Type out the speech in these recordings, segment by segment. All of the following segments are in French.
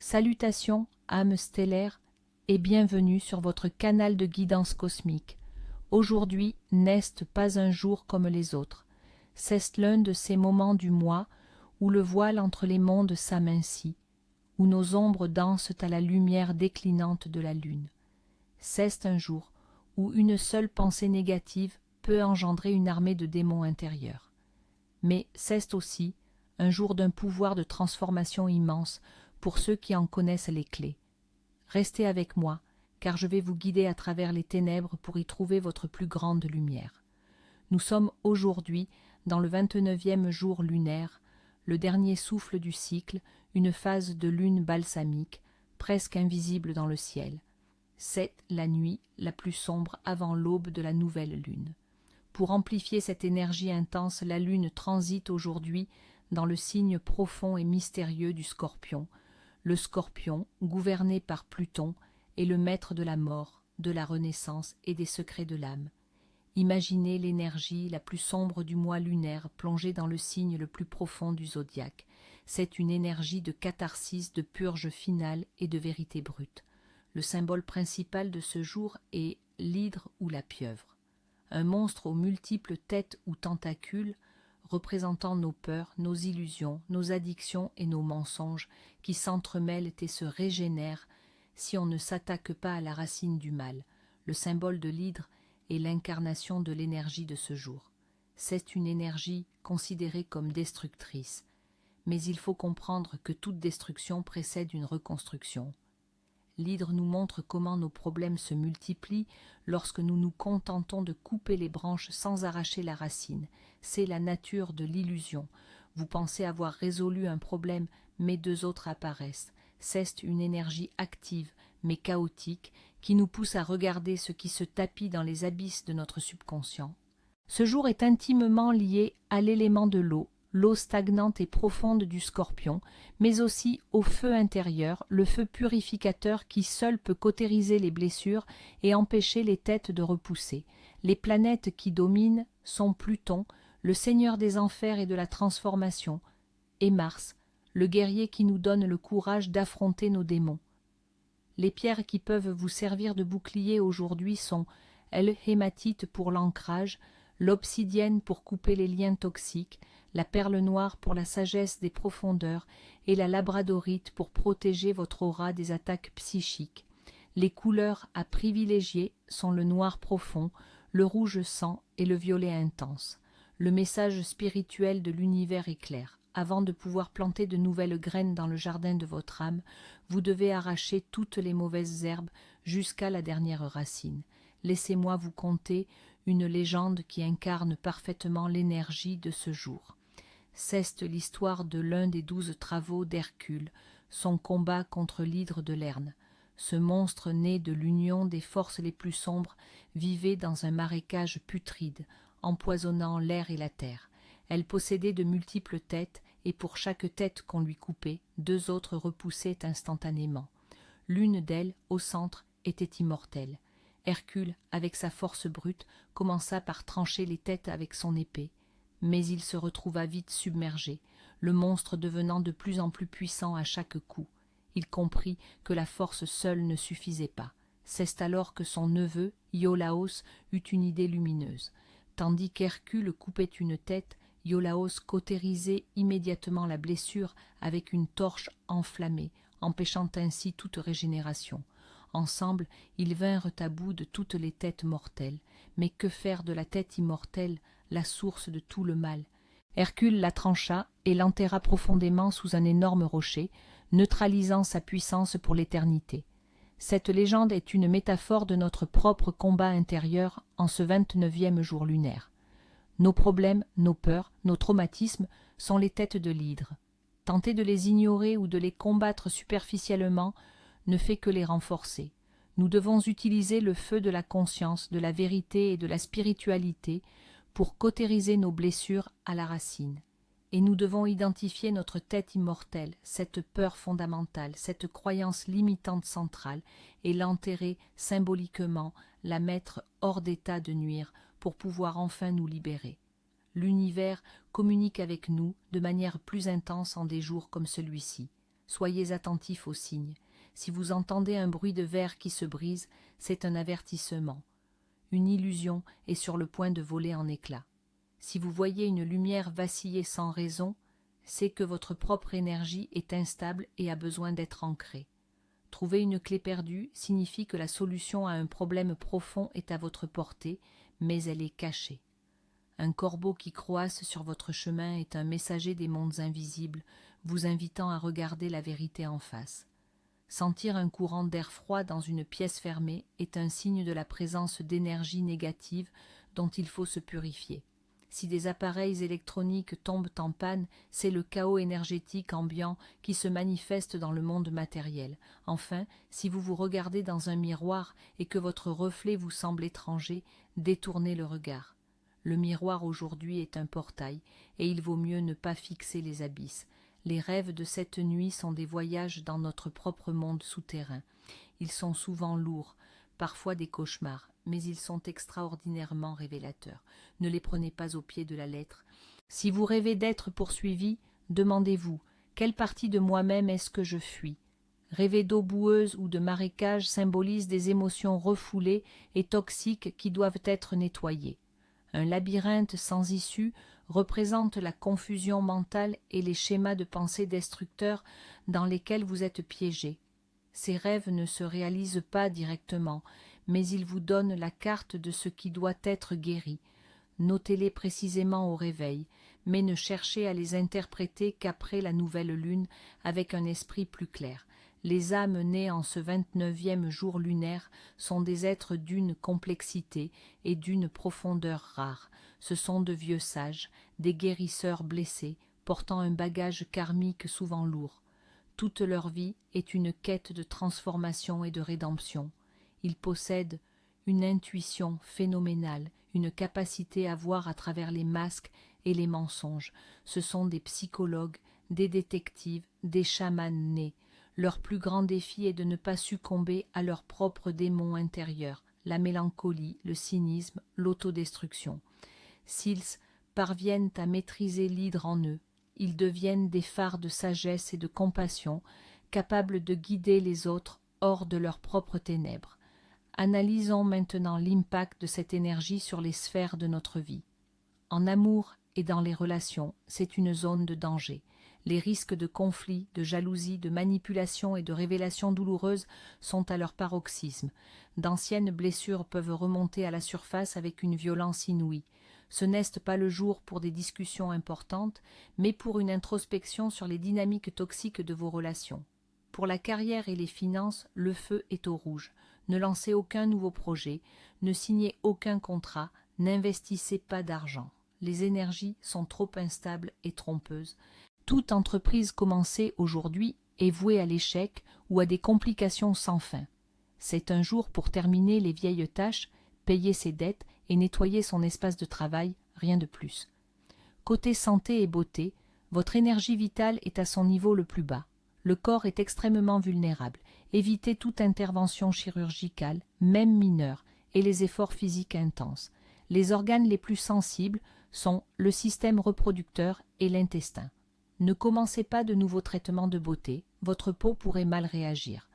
Salutations, âmes stellaires, et bienvenue sur votre canal de guidance cosmique. Aujourd'hui n'est pas un jour comme les autres. C'est l'un de ces moments du mois où le voile entre les mondes s'amincit, où nos ombres dansent à la lumière déclinante de la lune. C'est un jour où une seule pensée négative peut engendrer une armée de démons intérieurs. Mais c'est aussi un jour d'un pouvoir de transformation immense pour ceux qui en connaissent les clés. Restez avec moi, car je vais vous guider à travers les ténèbres pour y trouver votre plus grande lumière. Nous sommes aujourd'hui dans le 29e jour lunaire, le dernier souffle du cycle, une phase de lune balsamique, presque invisible dans le ciel. C'est la nuit la plus sombre avant l'aube de la nouvelle lune. Pour amplifier cette énergie intense, la lune transite aujourd'hui dans le signe profond et mystérieux du Scorpion. Le Scorpion, gouverné par Pluton, est le maître de la mort, de la renaissance et des secrets de l'âme. Imaginez l'énergie la plus sombre du mois lunaire plongée dans le signe le plus profond du zodiaque. C'est une énergie de catharsis, de purge finale et de vérité brute. Le symbole principal de ce jour est l'hydre ou la pieuvre. Un monstre aux multiples têtes ou tentacules, représentant nos peurs, nos illusions, nos addictions et nos mensonges, qui s'entremêlent et se régénèrent si on ne s'attaque pas à la racine du mal. Le symbole de l'hydre est l'incarnation de l'énergie de ce jour. C'est une énergie considérée comme destructrice, mais il faut comprendre que toute destruction précède une reconstruction. L'hydre nous montre comment nos problèmes se multiplient lorsque nous nous contentons de couper les branches sans arracher la racine. C'est la nature de l'illusion. Vous pensez avoir résolu un problème, mais deux autres apparaissent. C'est une énergie active, mais chaotique, qui nous pousse à regarder ce qui se tapit dans les abysses de notre subconscient. Ce jour est intimement lié à l'élément de l'eau, l'eau stagnante et profonde du Scorpion, mais aussi au feu intérieur, le feu purificateur qui seul peut cautériser les blessures et empêcher les têtes de repousser. Les planètes qui dominent sont Pluton, le seigneur des enfers et de la transformation, et Mars, le guerrier qui nous donne le courage d'affronter nos démons. Les pierres qui peuvent vous servir de bouclier aujourd'hui sont l'hématite pour l'ancrage, l'obsidienne pour couper les liens toxiques, la perle noire pour la sagesse des profondeurs et la labradorite pour protéger votre aura des attaques psychiques. Les couleurs à privilégier sont le noir profond, le rouge sang et le violet intense. Le message spirituel de l'univers est clair. Avant de pouvoir planter de nouvelles graines dans le jardin de votre âme, vous devez arracher toutes les mauvaises herbes jusqu'à la dernière racine. Laissez-moi vous conter une légende qui incarne parfaitement l'énergie de ce jour. C'est l'histoire de l'un des 12 travaux d'Hercule, son combat contre l'hydre de Lerne. Ce monstre né de l'union des forces les plus sombres vivait dans un marécage putride, empoisonnant l'air et la terre. Elle possédait de multiples têtes, et pour chaque tête qu'on lui coupait, deux autres repoussaient instantanément. L'une d'elles, au centre, était immortelle. Hercule, avec sa force brute, commença par trancher les têtes avec son épée. Mais il se retrouva vite submergé, le monstre devenant de plus en plus puissant à chaque coup. Il comprit que la force seule ne suffisait pas. C'est alors que son neveu, Iolaos, eut une idée lumineuse. Tandis qu'Hercule coupait une tête, Iolaos cautérisait immédiatement la blessure avec une torche enflammée, empêchant ainsi toute régénération. Ensemble, ils vinrent à bout de toutes les têtes mortelles. Mais que faire de la tête immortelle, la source de tout le mal? Hercule la trancha et l'enterra profondément sous un énorme rocher, neutralisant sa puissance pour l'éternité. Cette légende est une métaphore de notre propre combat intérieur en ce 29e jour lunaire. Nos problèmes, nos peurs, nos traumatismes sont les têtes de l'hydre. Tenter de les ignorer ou de les combattre superficiellement ne fait que les renforcer. Nous devons utiliser le feu de la conscience, de la vérité et de la spiritualité pour cautériser nos blessures à la racine. Et nous devons identifier notre tête immortelle, cette peur fondamentale, cette croyance limitante centrale, et l'enterrer symboliquement, la mettre hors d'état de nuire pour pouvoir enfin nous libérer. L'univers communique avec nous de manière plus intense en des jours comme celui-ci. Soyez attentif aux signes. Si vous entendez un bruit de verre qui se brise, c'est un avertissement. Une illusion est sur le point de voler en éclats. Si vous voyez une lumière vaciller sans raison, c'est que votre propre énergie est instable et a besoin d'être ancrée. Trouver une clé perdue signifie que la solution à un problème profond est à votre portée, mais elle est cachée. Un corbeau qui croasse sur votre chemin est un messager des mondes invisibles, vous invitant à regarder la vérité en face. Sentir un courant d'air froid dans une pièce fermée est un signe de la présence d'énergie négative dont il faut se purifier. Si des appareils électroniques tombent en panne, c'est le chaos énergétique ambiant qui se manifeste dans le monde matériel. Enfin, si vous vous regardez dans un miroir et que votre reflet vous semble étranger, détournez le regard. Le miroir aujourd'hui est un portail, et il vaut mieux ne pas fixer les abysses. Les rêves de cette nuit sont des voyages dans notre propre monde souterrain. Ils sont souvent lourds, parfois des cauchemars, mais ils sont extraordinairement révélateurs. Ne les prenez pas au pied de la lettre. Si vous rêvez d'être poursuivi, demandez-vous « Quelle partie de moi-même est-ce que je fuis ?» Rêver d'eau boueuse ou de marécage symbolise des émotions refoulées et toxiques qui doivent être nettoyées. Un labyrinthe sans issue représente la confusion mentale et les schémas de pensée destructeurs dans lesquels vous êtes piégé. Ces rêves ne se réalisent pas directement, mais ils vous donnent la carte de ce qui doit être guéri. Notez-les précisément au réveil, mais ne cherchez à les interpréter qu'après la nouvelle lune avec un esprit plus clair. Les âmes nées en ce 29e jour lunaire sont des êtres d'une complexité et d'une profondeur rare. Ce sont de vieux sages, des guérisseurs blessés, portant un bagage karmique souvent lourd. Toute leur vie est une quête de transformation et de rédemption. Ils possèdent une intuition phénoménale, une capacité à voir à travers les masques et les mensonges. Ce sont des psychologues, des détectives, des chamans nés. Leur plus grand défi est de ne pas succomber à leurs propres démons intérieurs, la mélancolie, le cynisme, l'autodestruction. S'ils parviennent à maîtriser l'hydre en eux, ils deviennent des phares de sagesse et de compassion, capables de guider les autres hors de leurs propres ténèbres. Analysons maintenant l'impact de cette énergie sur les sphères de notre vie. En amour et dans les relations, c'est une zone de danger. Les risques de conflits, de jalousie, de manipulation et de révélations douloureuses sont à leur paroxysme. D'anciennes blessures peuvent remonter à la surface avec une violence inouïe. Ce n'est pas le jour pour des discussions importantes, mais pour une introspection sur les dynamiques toxiques de vos relations. Pour la carrière et les finances, le feu est au rouge. Ne lancez aucun nouveau projet, ne signez aucun contrat, n'investissez pas d'argent. Les énergies sont trop instables et trompeuses. Toute entreprise commencée aujourd'hui est vouée à l'échec ou à des complications sans fin. C'est un jour pour terminer les vieilles tâches, payer ses dettes et nettoyer son espace de travail, rien de plus. Côté santé et beauté, votre énergie vitale est à son niveau le plus bas. Le corps est extrêmement vulnérable. Évitez toute intervention chirurgicale, même mineure, et les efforts physiques intenses. Les organes les plus sensibles sont le système reproducteur et l'intestin. Ne commencez pas de nouveaux traitements de beauté, votre peau pourrait mal réagir.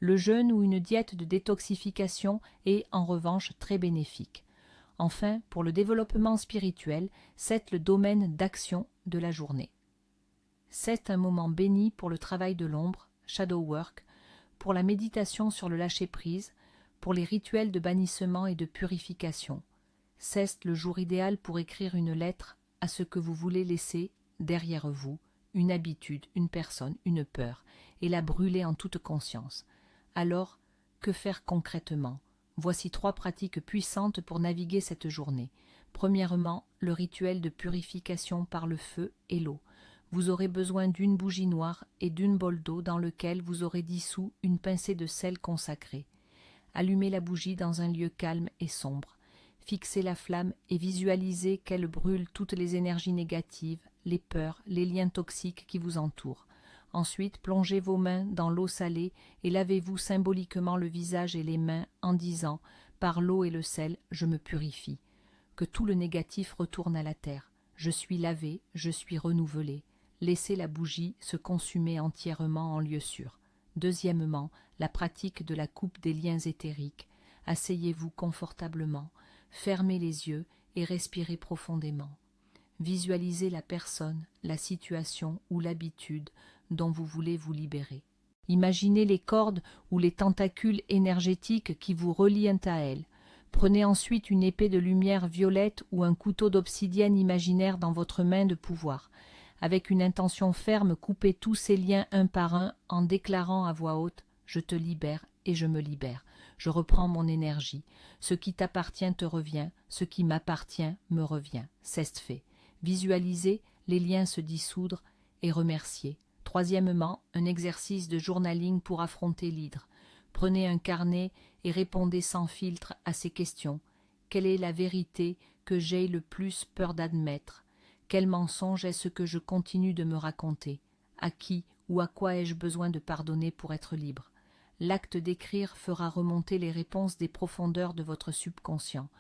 Le jeûne ou une diète de détoxification est en revanche très bénéfique. Enfin, pour le développement spirituel, c'est le domaine d'action de la journée. C'est un moment béni pour le travail de l'ombre, shadow work, pour la méditation sur le lâcher-prise, pour les rituels de bannissement et de purification. C'est le jour idéal pour écrire une lettre à ce que vous voulez laisser derrière vous, une habitude, une personne, une peur, et la brûler en toute conscience. Alors, que faire concrètement ? Voici 3 pratiques puissantes pour naviguer cette journée. Premièrement, le rituel de purification par le feu et l'eau. Vous aurez besoin d'une bougie noire et d'une bol d'eau dans lequel vous aurez dissous une pincée de sel consacré. Allumez la bougie dans un lieu calme et sombre. Fixez la flamme et visualisez qu'elle brûle toutes les énergies négatives, les peurs, les liens toxiques qui vous entourent. Ensuite, plongez vos mains dans l'eau salée et lavez-vous symboliquement le visage et les mains en disant « Par l'eau et le sel, je me purifie ». Que tout le négatif retourne à la terre. Je suis lavé, je suis renouvelé. Laissez la bougie se consumer entièrement en lieu sûr. Deuxièmement, la pratique de la coupe des liens éthériques. Asseyez-vous confortablement, fermez les yeux et respirez profondément. Visualisez la personne, la situation ou l'habitude dont vous voulez vous libérer. Imaginez les cordes ou les tentacules énergétiques qui vous relient à elle. Prenez ensuite une épée de lumière violette ou un couteau d'obsidienne imaginaire dans votre main de pouvoir. Avec une intention ferme, coupez tous ces liens un par un en déclarant à voix haute « Je te libère et je me libère. Je reprends mon énergie. Ce qui t'appartient te revient, ce qui m'appartient me revient. » C'est fait. Visualisez les liens se dissoudre et remerciez. Troisièmement, un exercice de journaling pour affronter l'hydre. Prenez un carnet et répondez sans filtre à ces questions. Quelle est la vérité que j'ai le plus peur d'admettre? Quel mensonge est-ce que je continue de me raconter? À qui ou à quoi ai-je besoin de pardonner pour être libre? L'acte d'écrire fera remonter les réponses des profondeurs de votre subconscient.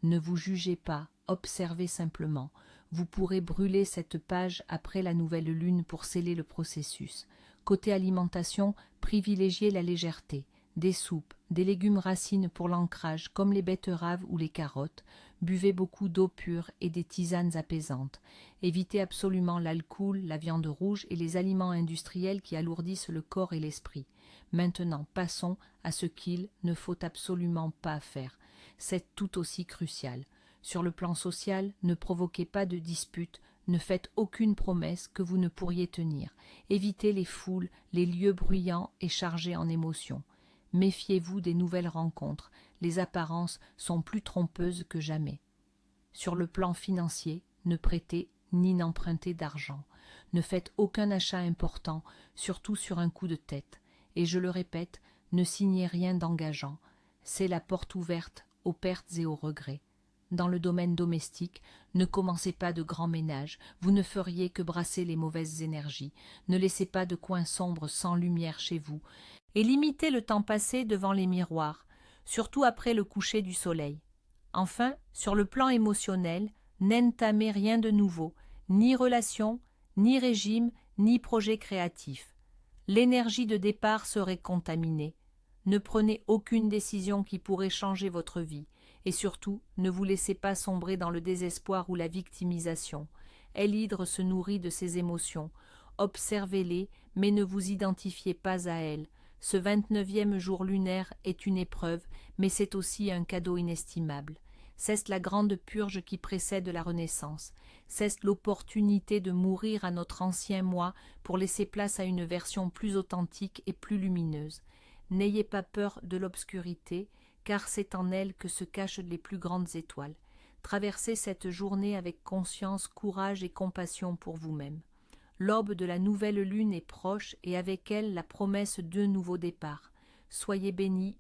Ne vous jugez pas, observez simplement. Vous pourrez brûler cette page après la nouvelle lune pour sceller le processus. Côté alimentation, privilégiez la légèreté. Des soupes, des légumes racines pour l'ancrage comme les betteraves ou les carottes. Buvez beaucoup d'eau pure et des tisanes apaisantes. Évitez absolument l'alcool, la viande rouge et les aliments industriels qui alourdissent le corps et l'esprit. Maintenant, passons à ce qu'il ne faut absolument pas faire. C'est tout aussi crucial. Sur le plan social, ne provoquez pas de disputes, ne faites aucune promesse que vous ne pourriez tenir. Évitez les foules, les lieux bruyants et chargés en émotions. Méfiez-vous des nouvelles rencontres, les apparences sont plus trompeuses que jamais. Sur le plan financier, ne prêtez ni n'empruntez d'argent. Ne faites aucun achat important, surtout sur un coup de tête. Et je le répète, ne signez rien d'engageant. C'est la porte ouverte aux pertes et aux regrets. Dans le domaine domestique, ne commencez pas de grands ménages, vous ne feriez que brasser les mauvaises énergies. Ne laissez pas de coin sombre sans lumière chez vous. Et limitez le temps passé devant les miroirs, surtout après le coucher du soleil. Enfin, sur le plan émotionnel, n'entamez rien de nouveau, ni relation, ni régime, ni projet créatif. L'énergie de départ serait contaminée. Ne prenez aucune décision qui pourrait changer votre vie, et surtout, ne vous laissez pas sombrer dans le désespoir ou la victimisation. L'hydre se nourrit de ses émotions. Observez-les, mais ne vous identifiez pas à elles. Ce 29e jour lunaire est une épreuve, mais c'est aussi un cadeau inestimable. C'est la grande purge qui précède la renaissance. C'est l'opportunité de mourir à notre ancien moi pour laisser place à une version plus authentique et plus lumineuse. N'ayez pas peur de l'obscurité, car c'est en elle que se cachent les plus grandes étoiles. Traversez cette journée avec conscience, courage et compassion pour vous-même. L'aube de la nouvelle lune est proche et avec elle la promesse d'un nouveau départ. Soyez bénis